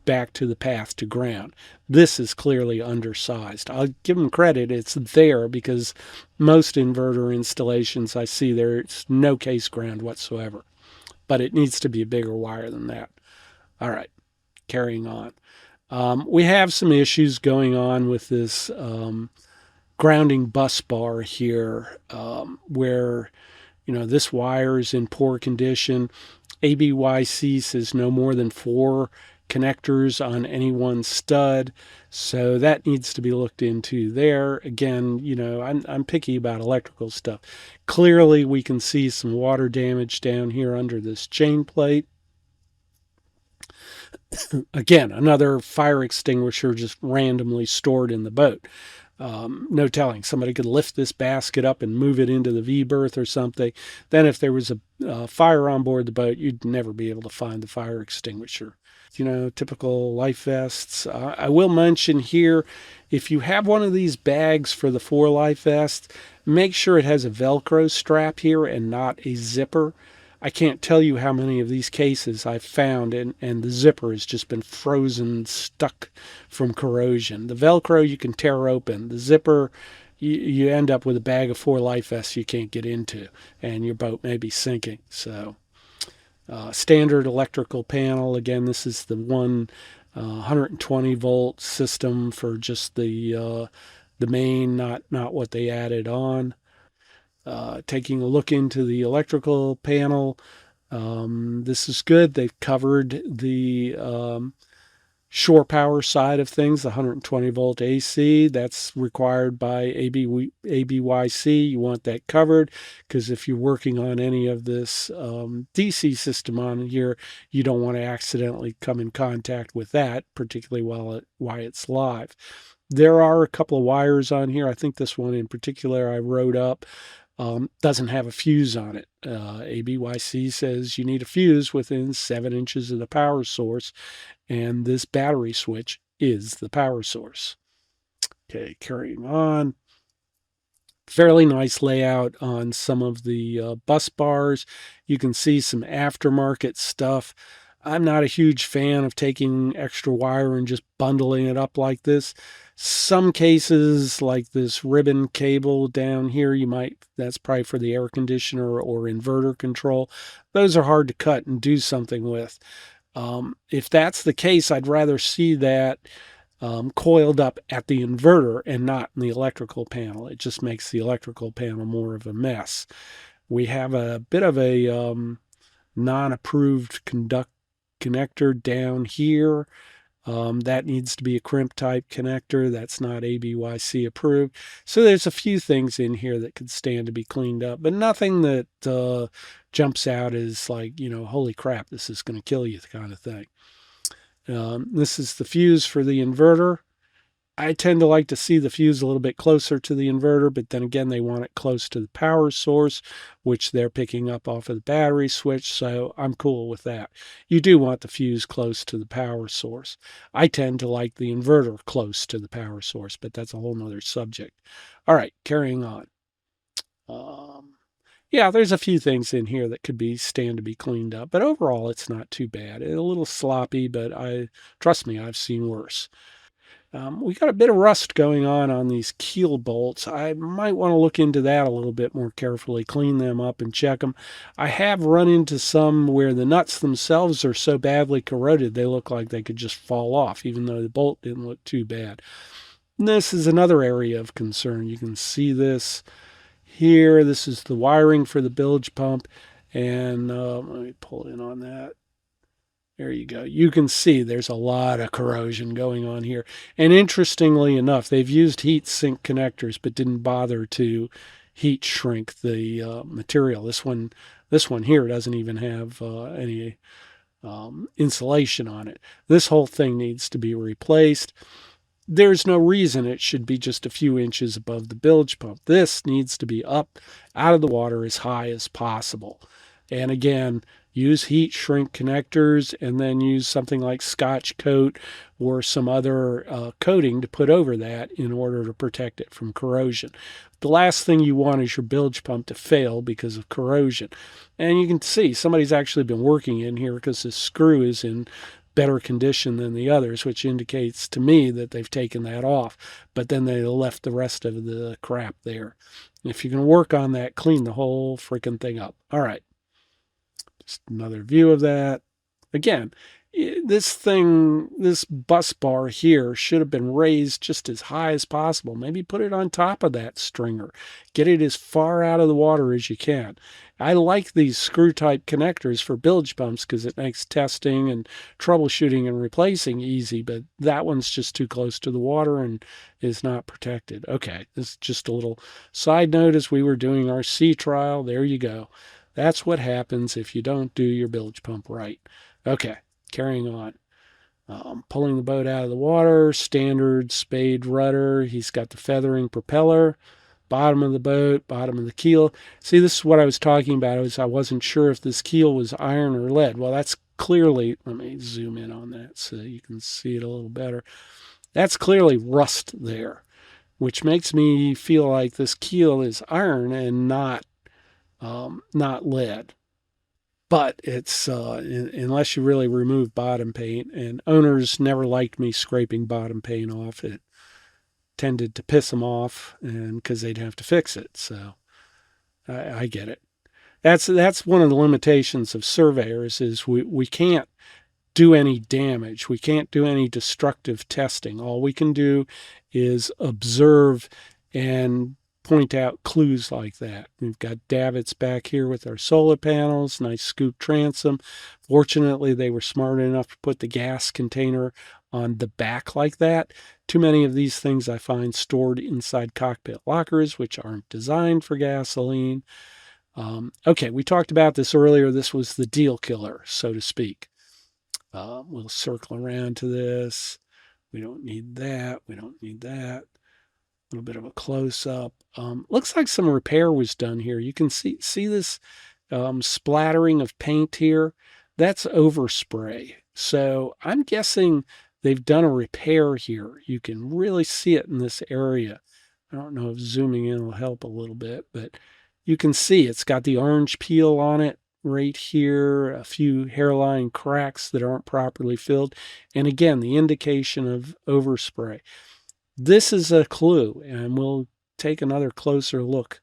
back to the path to ground. This is clearly undersized. I'll give them credit, it's there, because most inverter installations I see there's no case ground whatsoever. But it needs to be a bigger wire than that. All right, carrying on. We have some issues going on with this grounding bus bar here, where this wire is in poor condition. ABYC says no more than 4 connectors on any one stud, so that needs to be looked into there. Again, I'm picky about electrical stuff. Clearly we can see some water damage down here under this chain plate. Again, another fire extinguisher just randomly stored in the boat. No telling. Somebody could lift this basket up and move it into the V-berth or something. Then if there was a fire on board the boat, you'd never be able to find the fire extinguisher. Typical life vests. I will mention here, if you have one of these bags for the 4 life vests, make sure it has a Velcro strap here and not a zipper. I can't tell you how many of these cases I've found and the zipper has just been frozen, stuck from corrosion. The Velcro you can tear open. The zipper, you end up with a bag of 4 life vests you can't get into, and your boat may be sinking. So standard electrical panel. Again, this is the 120 volt system for just the main, not what they added on. Taking a look into the electrical panel, this is good. They've covered the shore power side of things, the 120 volt AC. That's required by ABYC. You want that covered because if you're working on any of this DC system on here, you don't want to accidentally come in contact with that, particularly while it's live. There are a couple of wires on here. I think this one in particular I wrote up. Doesn't have a fuse on it. ABYC says you need a fuse within 7 inches of the power source, and this battery switch is the power source. Okay, carrying on. Fairly nice layout on some of the bus bars. You can see some aftermarket stuff. I'm not a huge fan of taking extra wire and just bundling it up like this. Some cases, like this ribbon cable down here, that's probably for the air conditioner or inverter control. Those are hard to cut and do something with. If that's the case, I'd rather see that coiled up at the inverter and not in the electrical panel. It just makes the electrical panel more of a mess. We have a bit of a non-approved connector down here. That needs to be a crimp type connector. That's not ABYC approved. So there's a few things in here that could stand to be cleaned up, but nothing that jumps out as like, holy crap, this is going to kill you kind of thing. This is the fuse for the inverter. I tend to like to see the fuse a little bit closer to the inverter, but then again, they want it close to the power source, which they're picking up off of the battery switch, so I'm cool with that. You do want the fuse close to the power source. I tend to like the inverter close to the power source, but that's a whole nother subject. All right, carrying on. Um, yeah, there's a few things in here that could be stand to be cleaned up, but overall it's not too bad. It's a little sloppy, but trust me, I've seen worse. We got a bit of rust going on these keel bolts. I might want to look into that a little bit more carefully, clean them up and check them. I have run into some where the nuts themselves are so badly corroded they look like they could just fall off, even though the bolt didn't look too bad. And this is another area of concern. You can see this here. This is the wiring for the bilge pump. And let me pull in on that. There you go. You can see there's a lot of corrosion going on here. And interestingly enough, they've used heat sink connectors, but didn't bother to heat shrink the material. This one here doesn't even have any insulation on it. This whole thing needs to be replaced. There's no reason it should be just a few inches above the bilge pump. This needs to be up out of the water as high as possible. And again, use heat shrink connectors and then use something like Scotch coat or some other coating to put over that in order to protect it from corrosion. The last thing you want is your bilge pump to fail because of corrosion. And you can see somebody's actually been working in here because the screw is in better condition than the others, which indicates to me that they've taken that off, but then they left the rest of the crap there. If you're going to work on that, clean the whole freaking thing up. All right. Just another view of that. Again, this bus bar here should have been raised just as high as possible. Maybe put it on top of that stringer. Get it as far out of the water as you can. I like these screw type connectors for bilge pumps because it makes testing and troubleshooting and replacing easy, but that one's just too close to the water and is not protected. Okay, this is just a little side note as we were doing our sea trial. There you go. That's what happens if you don't do your bilge pump right. Okay, carrying on. Pulling the boat out of the water, standard spade rudder. He's got the feathering propeller, bottom of the boat, bottom of the keel. See, this is what I was talking about. I wasn't sure if this keel was iron or lead. Well, that's clearly, let me zoom in on that so you can see it a little better. That's clearly rust there, which makes me feel like this keel is iron and not lead. But it's unless you really remove bottom paint, and owners never liked me scraping bottom paint off. It tended to piss them off, and because they'd have to fix it. So I get it. That's one of the limitations of surveyors is we can't do any damage. We can't do any destructive testing. All we can do is observe and point out clues like that. We've got davits back here with our solar panels, nice scoop transom. Fortunately, they were smart enough to put the gas container on the back like that. Too many of these things I find stored inside cockpit lockers, which aren't designed for gasoline. Okay, we talked about this earlier. This was the deal killer, so to speak. We'll circle around to this. We don't need that. We don't need that. A little bit of a close-up. Looks like some repair was done here. You can see this splattering of paint here. That's overspray. So I'm guessing they've done a repair here. You can really see it in this area. I don't know if zooming in will help a little bit, but you can see it's got the orange peel on it right here, a few hairline cracks that aren't properly filled, and again, the indication of overspray. This is a clue, and we'll take another closer look.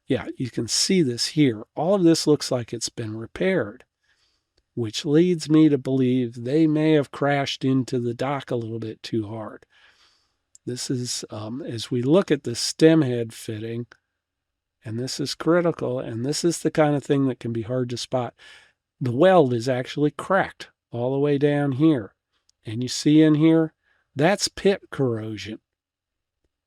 Yeah, you can see this here. All of this looks like it's been repaired, which leads me to believe they may have crashed into the dock a little bit too hard. This is, as we look at the stem head fitting, and this is critical, and this is the kind of thing that can be hard to spot. The weld is actually cracked all the way down here. And you see in here, that's pit corrosion.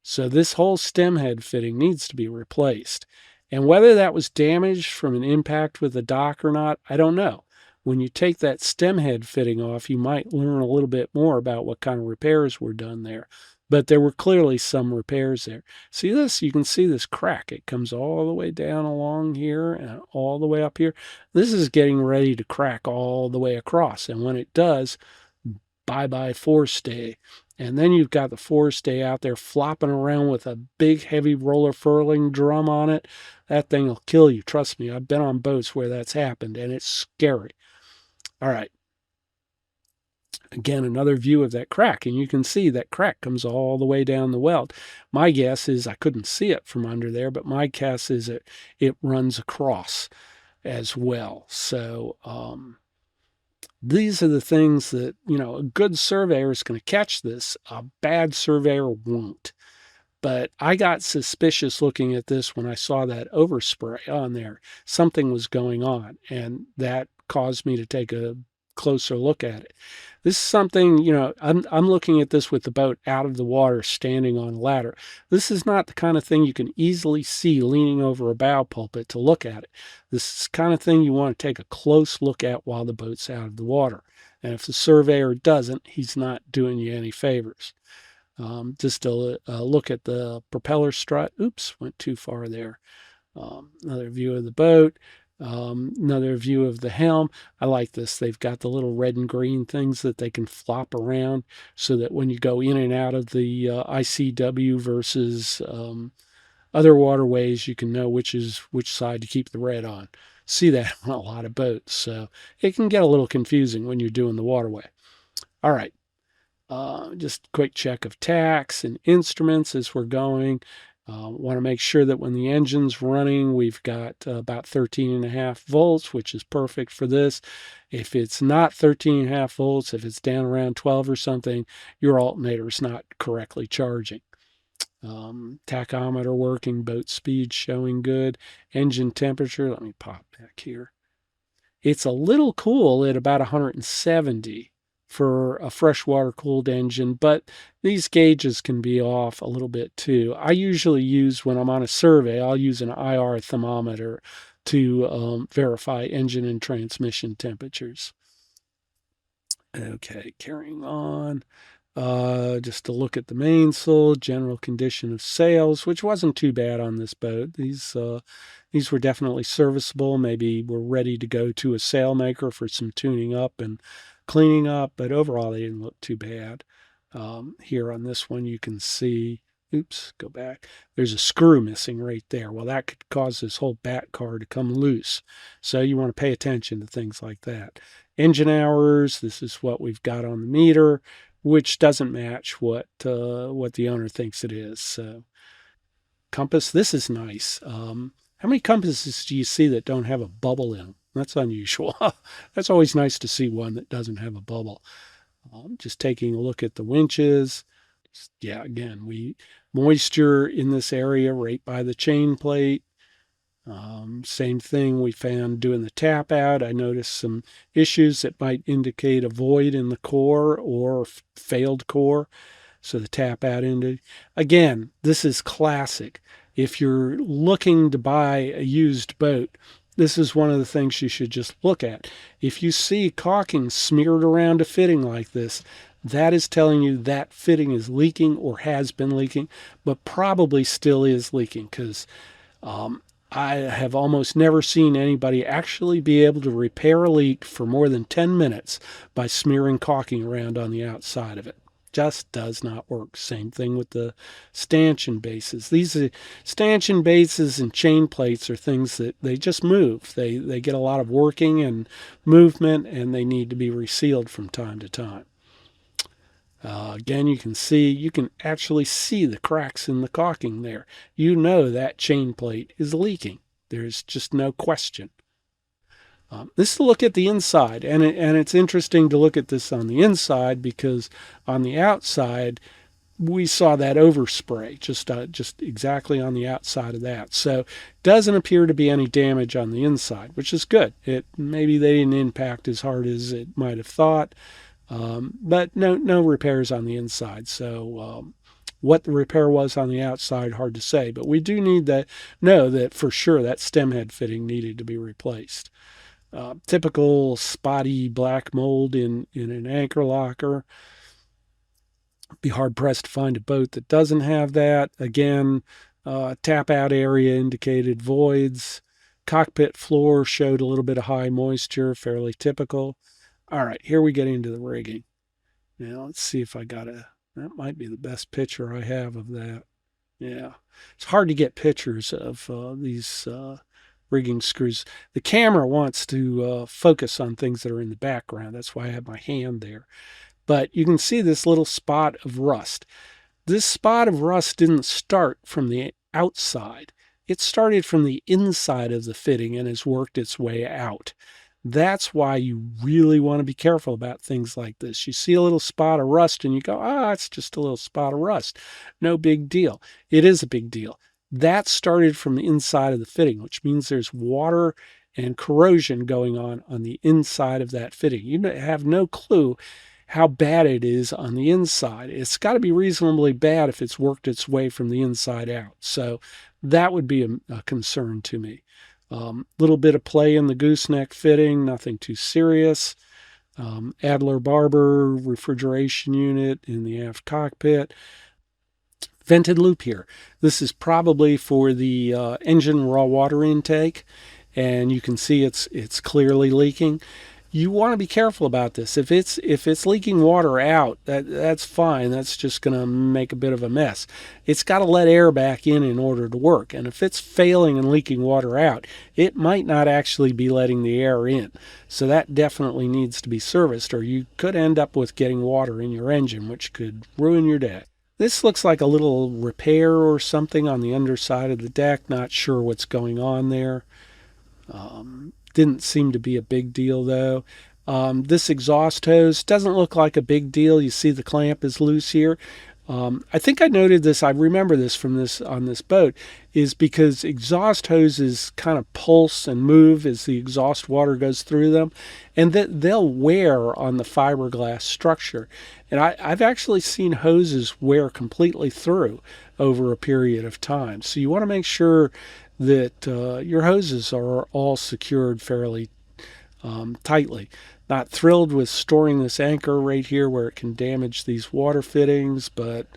So this whole stem head fitting needs to be replaced. And whether that was damaged from an impact with the dock or not, I don't know. When you take that stem head fitting off, you might learn a little bit more about what kind of repairs were done there. but there were clearly some repairs there. See this? You can see this crack. It comes all the way down along here and all the way up here. This is getting ready to crack all the way across. And when it does, bye-bye forestay. And then you've got the forestay out there flopping around with a big, heavy roller furling drum on it. That thing will kill you. Trust me, I've been on boats where that's happened, and it's scary. All right. Again, another view of that crack, and you can see that crack comes all the way down the weld. My guess is I couldn't see it from under there, but my guess is it runs across as well. So these are the things that, a good surveyor is going to catch this. A bad surveyor won't. But I got suspicious looking at this when I saw that overspray on there. Something was going on, and that caused me to take a closer look at it. This is something, I'm looking at this with the boat out of the water, standing on a ladder. This is not the kind of thing you can easily see leaning over a bow pulpit to look at it. This is the kind of thing you want to take a close look at while the boat's out of the water. And if the surveyor doesn't, he's not doing you any favors. Just a look at the propeller strut. Oops, went too far there. Another view of the boat. Another view of the helm. I like this. They've got the little red and green things that they can flop around so that when you go in and out of the ICW versus other waterways, you can know which side to keep the red on. See that on a lot of boats. So it can get a little confusing when you're doing the waterway. All right. Just a quick check of tacks and instruments as we're going. Want to make sure that when the engine's running, we've got about 13.5 volts, which is perfect for this. If it's not 13.5 volts, if it's down around 12 or something, your alternator is not correctly charging. Tachometer working, boat speed showing good. Engine temperature, let me pop back here. It's a little cool at about 170 for a freshwater cooled engine, but these gauges can be off a little bit too. I usually use, when I'm on a survey, I'll use an IR thermometer to verify engine and transmission temperatures. Okay, carrying on. Just to look at the mainsail, general condition of sails, which wasn't too bad on this boat. These were definitely serviceable. Maybe we're ready to go to a sailmaker for some tuning up and cleaning up, but overall they didn't look too bad. Here on this one you can see, oops, go back, there's a screw missing right there. Well, that could cause this whole back car to come loose, so you want to pay attention to things like that. Engine hours, this is what we've got on the meter, which doesn't match what the owner thinks it is. So compass, this is nice. How many compasses do you see that don't have a bubble in them? That's unusual. That's always nice to see one that doesn't have a bubble. Just taking a look at the winches. Yeah, again, moisture in this area right by the chain plate. Same thing we found doing the tap out. I noticed some issues that might indicate a void in the core or failed core. So the tap out ended. Again, this is classic. If you're looking to buy a used boat, this is one of the things you should just look at. If you see caulking smeared around a fitting like this, that is telling you that fitting is leaking or has been leaking, but probably still is leaking, because I have almost never seen anybody actually be able to repair a leak for more than 10 minutes by smearing caulking around on the outside of it. Just does not work. Same thing with the stanchion bases. These stanchion bases and chain plates are things that they just move. They get a lot of working and movement, and they need to be resealed from time to time. Again, you can actually see the cracks in the caulking there. You know that chain plate is leaking. There's just no question. This is a look at the inside, and it's interesting to look at this on the inside, because on the outside we saw that overspray just exactly on the outside of that. So doesn't appear to be any damage on the inside, which is good. Maybe they didn't impact as hard as it might have thought, but no repairs on the inside. So what the repair was on the outside, hard to say, but we do need to know that for sure that stem head fitting needed to be replaced. Typical spotty black mold in an anchor locker. Be hard pressed to find a boat that doesn't have that. Again, tap out area indicated voids. Cockpit floor showed a little bit of high moisture, fairly typical. All right, here we get into the rigging. Now let's see if I got that might be the best picture I have of that. Yeah, it's hard to get pictures of these rigging screws. The camera wants to focus on things that are in the background. That's why I have my hand there. But you can see this little spot of rust. This spot of rust didn't start from the outside. It started from the inside of the fitting and has worked its way out. That's why you really want to be careful about things like this. You see a little spot of rust and you go, it's just a little spot of rust. No big deal. It is a big deal. That started from the inside of the fitting, which means there's water and corrosion going on the inside of that fitting. You have no clue how bad it is on the inside. It's got to be reasonably bad if it's worked its way from the inside out. So that would be a concern to me. Little bit of play in the gooseneck fitting, nothing too serious. Adler Barber refrigeration unit in the aft cockpit. Vented loop here. This is probably for the engine raw water intake, and you can see it's clearly leaking. You want to be careful about this. If it's leaking water out, that's fine. That's just going to make a bit of a mess. It's got to let air back in order to work. And if it's failing and leaking water out, it might not actually be letting the air in. So that definitely needs to be serviced, or you could end up with getting water in your engine, which could ruin your day. This looks like a little repair or something on the underside of the deck. Not sure what's going on there. Didn't seem to be a big deal though. This exhaust hose doesn't look like a big deal. You see the clamp is loose here. I think I noted this, I remember this from on this boat, is because exhaust hoses kind of pulse and move as the exhaust water goes through them, and that they'll wear on the fiberglass structure. And I've actually seen hoses wear completely through over a period of time. So you want to make sure that your hoses are all secured fairly tightly. Not thrilled with storing this anchor right here where it can damage these water fittings, but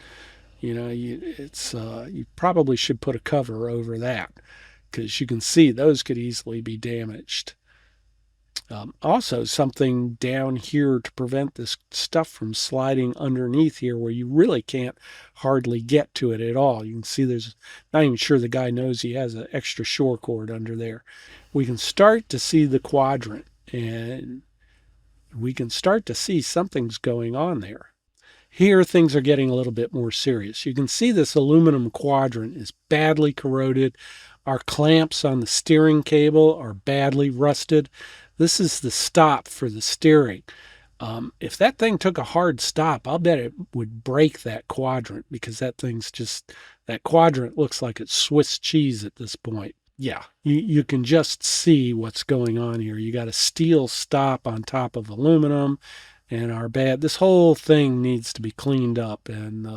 you probably should put a cover over that, because you can see those could easily be damaged. Also, something down here to prevent this stuff from sliding underneath here where you really can't hardly get to it at all. You can see there's not even sure the guy knows he has an extra shore cord under there. We can start to see the quadrant, and we can start to see something's going on there. Here things are getting a little bit more serious. You can see this aluminum quadrant is badly corroded. Our clamps on the steering cable are badly rusted. This is the stop for the steering. If that thing took a hard stop, I'll bet it would break that quadrant, because that quadrant looks like it's Swiss cheese at this point. Yeah, you can just see what's going on here. You got a steel stop on top of aluminum, and this whole thing needs to be cleaned up and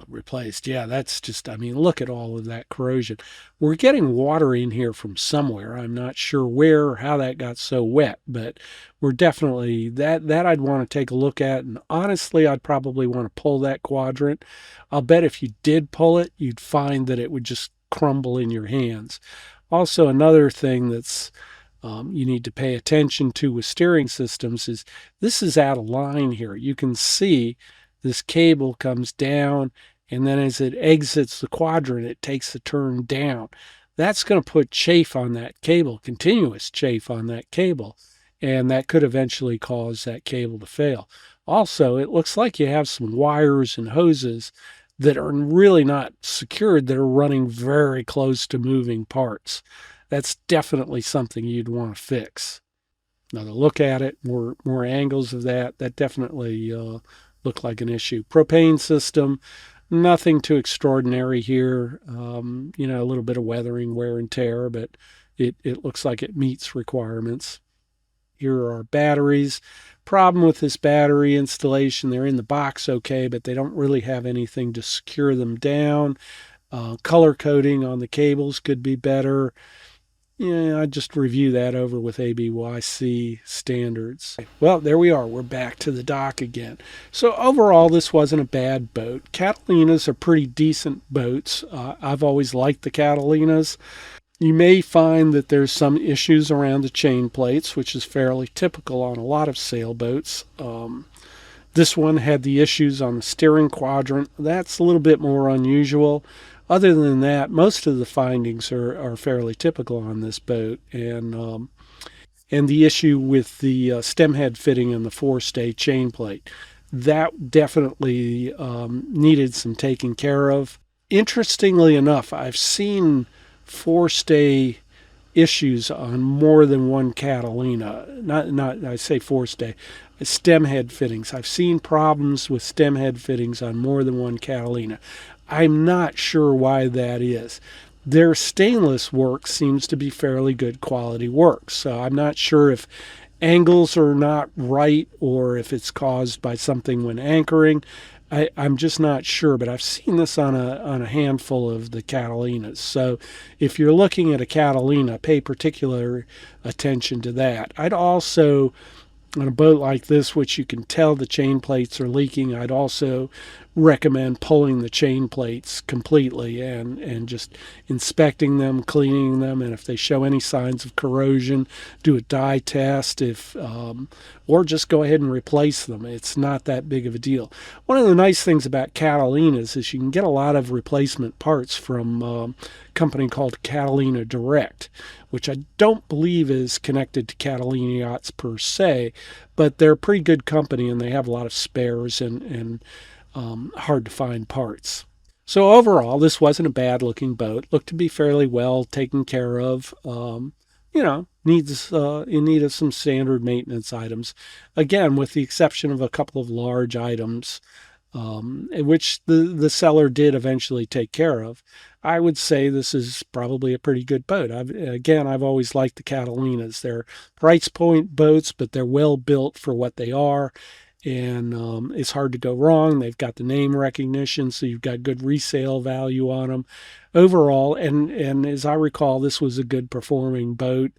replaced. Yeah, that's just, look at all of that corrosion. We're getting water in here from somewhere. I'm not sure where or how that got so wet, but we're definitely, that I'd want to take a look at, and honestly, I'd probably want to pull that quadrant. I'll bet if you did pull it, you'd find that it would just crumble in your hands. Also, another thing that's you need to pay attention to with steering systems is this is out of line here. You can see this cable comes down, and then as it exits the quadrant, it takes a turn down. That's going to put chafe on that cable, continuous chafe on that cable, and that could eventually cause that cable to fail. Also, it looks like you have some wires and hoses that are really not secured, that are running very close to moving parts. That's definitely something you'd want to fix. Now to look at it, more angles of that definitely look like an issue. Propane system, nothing too extraordinary here. A little bit of weathering, wear and tear, but it looks like it meets requirements. Here are our batteries. Problem with this battery installation, they're in the box okay, but they don't really have anything to secure them down. Color coding on the cables could be better. Yeah, I just review that over with ABYC standards. Well, there we are. We're back to the dock again. So overall, this wasn't a bad boat. Catalinas are pretty decent boats. I've always liked the Catalinas. You may find that there's some issues around the chain plates, which is fairly typical on a lot of sailboats. This one had the issues on the steering quadrant. That's a little bit more unusual. Other than that, most of the findings are fairly typical on this boat. And the issue with the stem head fitting and the forestay chain plate, that definitely needed some taking care of. Interestingly enough, I've seen forestay issues on more than one Catalina. Not I say forestay, stem head fittings. I've seen problems with stem head fittings on more than one Catalina. I'm not sure why that is. Their stainless work seems to be fairly good quality work, so I'm not sure if angles are not right or if it's caused by something when anchoring. I'm just not sure, but I've seen this on a handful of the Catalinas. So if you're looking at a Catalina, pay particular attention to that. I'd also, on a boat like this, which you can tell the chain plates are leaking, I'd also recommend pulling the chain plates completely and just inspecting them, cleaning them, and if they show any signs of corrosion, do a dye test. Or just go ahead and replace them. It's not that big of a deal. One of the nice things about Catalinas is you can get a lot of replacement parts from a company called Catalina Direct, which I don't believe is connected to Catalina Yachts per se, but they're a pretty good company and they have a lot of spares and hard to find parts. So overall, this wasn't a bad looking boat. Looked to be fairly well taken care of. Needs in need of some standard maintenance items. Again, with the exception of a couple of large items, which the seller did eventually take care of. I would say this is probably a pretty good boat. I've always liked the Catalinas. They're price point boats, but they're well built for what they are. And it's hard to go wrong. They've got the name recognition, so you've got good resale value on them overall. And as I recall, this was a good performing boat.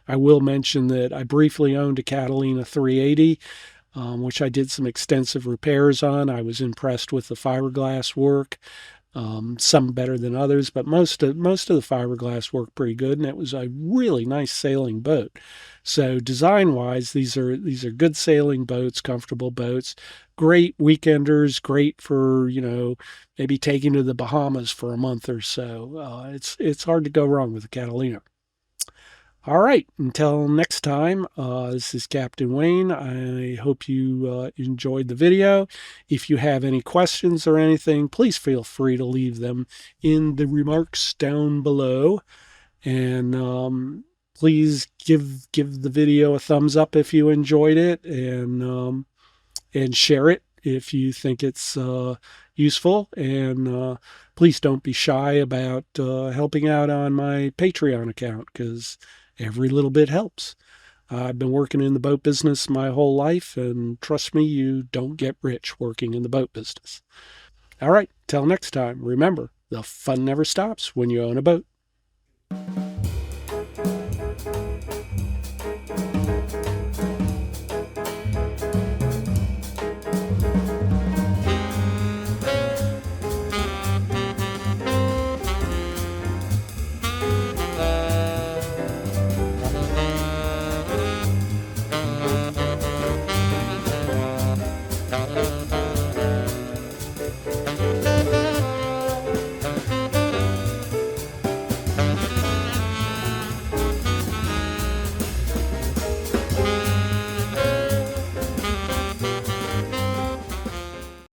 I will mention that I briefly owned a Catalina 380, which I did some extensive repairs on. I was impressed with the fiberglass work. Some better than others, but most of the fiberglass worked pretty good, and it was a really nice sailing boat. So design-wise, these are good sailing boats, comfortable boats, great weekenders, great for maybe taking to the Bahamas for a month or so. It's hard to go wrong with a Catalina. All right, until next time, this is Captain Wayne. I hope you enjoyed the video. If you have any questions or anything, please feel free to leave them in the remarks down below. And please give the video a thumbs up if you enjoyed it, and share it if you think it's useful. And please don't be shy about helping out on my Patreon account, because every little bit helps. I've been working in the boat business my whole life, and trust me, you don't get rich working in the boat business. All right, till next time, remember, the fun never stops when you own a boat.